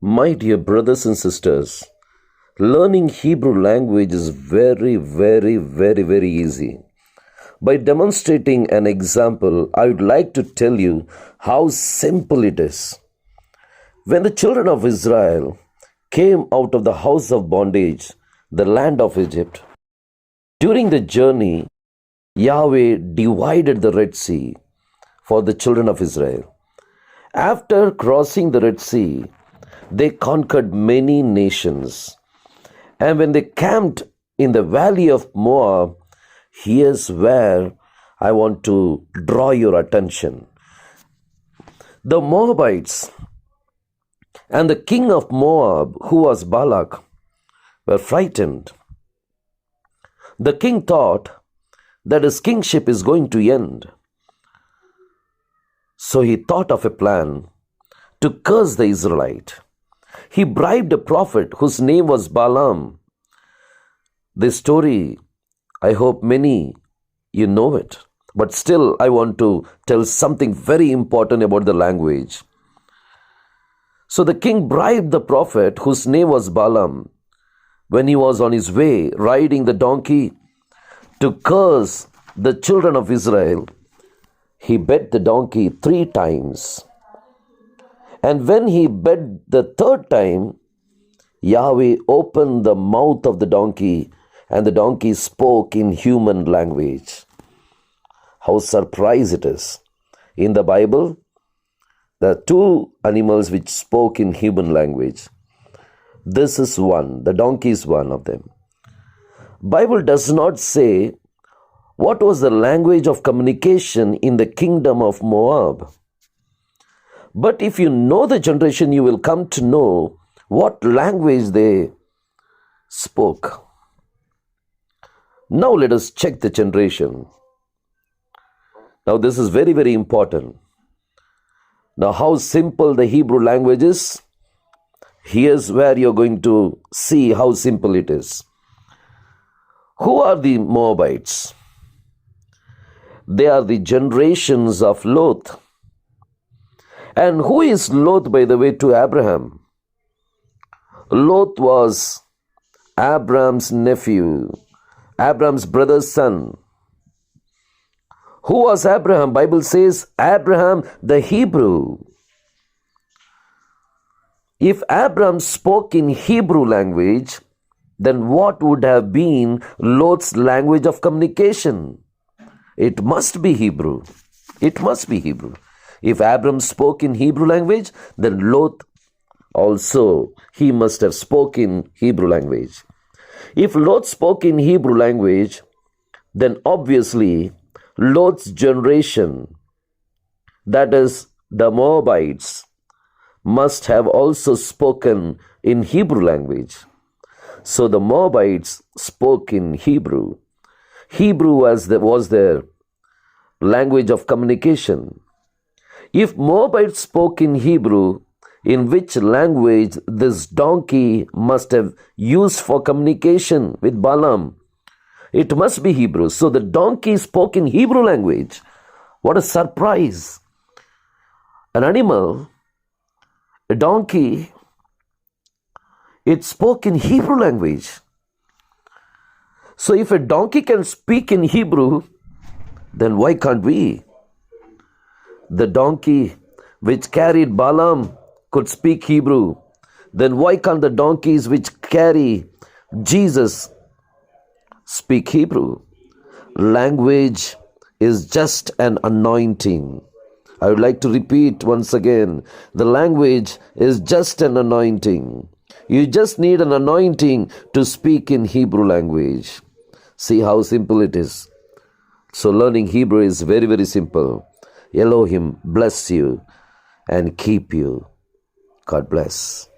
My dear brothers and sisters, learning Hebrew language is very easy. By demonstrating an example, I would like to tell you how simple it is. When the children of Israel came out of the house of bondage, the land of Egypt, during the journey, Yahweh divided the Red Sea for the children of Israel. After crossing the Red Sea, they conquered many nations. And when they camped in the valley of Moab, here's where I want to draw your attention. The Moabites and the king of Moab, who was Balak, were frightened. The king thought that his kingship is going to end. So he thought of a plan to curse the Israelite. He bribed a prophet whose name was Balaam. This story, I hope many you know it. But still, I want to tell something very important about the language. So the king bribed the prophet whose name was Balaam when he was on his way riding the donkey to curse the children of Israel. He bet the donkey 3 times. And when he bet the 3rd time, Yahweh opened the mouth of the donkey, and the donkey spoke in human language. How surprised it is. In the Bible, there are 2 animals which spoke in human language. This is one. The donkey is one of them. Bible does not say what was the language of communication in the kingdom of Moab. But if you know the generation, you will come to know what language they spoke. Now let us check the generation. Now this is very important. Now how simple the Hebrew language is. Here's where you're going to see how simple it is. Who are the Moabites? They are the generations of Lot. And who is Lot, by the way, to Abraham? Lot was Abraham's nephew, Abraham's brother's son. Who was Abraham? Bible says Abraham the Hebrew. If Abraham spoke in Hebrew language, then what would have been Lot's language of communication? It must be Hebrew. It must be Hebrew. If Abram spoke in Hebrew language, then Lot also, he must have spoken Hebrew language. If Lot spoke in Hebrew language, then obviously Lot's generation, that is the Moabites, must have also spoken in Hebrew language. So the Moabites spoke in Hebrew. Hebrew was their language of communication. If Moabites spoke in Hebrew, in which language this donkey must have used for communication with Balaam? It must be Hebrew. So the donkey spoke in Hebrew language. What a surprise. An animal, a donkey, it spoke in Hebrew language. So if a donkey can speak in Hebrew, then why can't we? The donkey which carried Balaam could speak Hebrew. Then why can't the donkeys which carry Jesus speak Hebrew? Language is just an anointing. I would like to repeat once again, the language is just an anointing. You just need an anointing to speak in Hebrew language. See how simple it is. So learning Hebrew is very simple. Elohim bless you and keep you. God bless.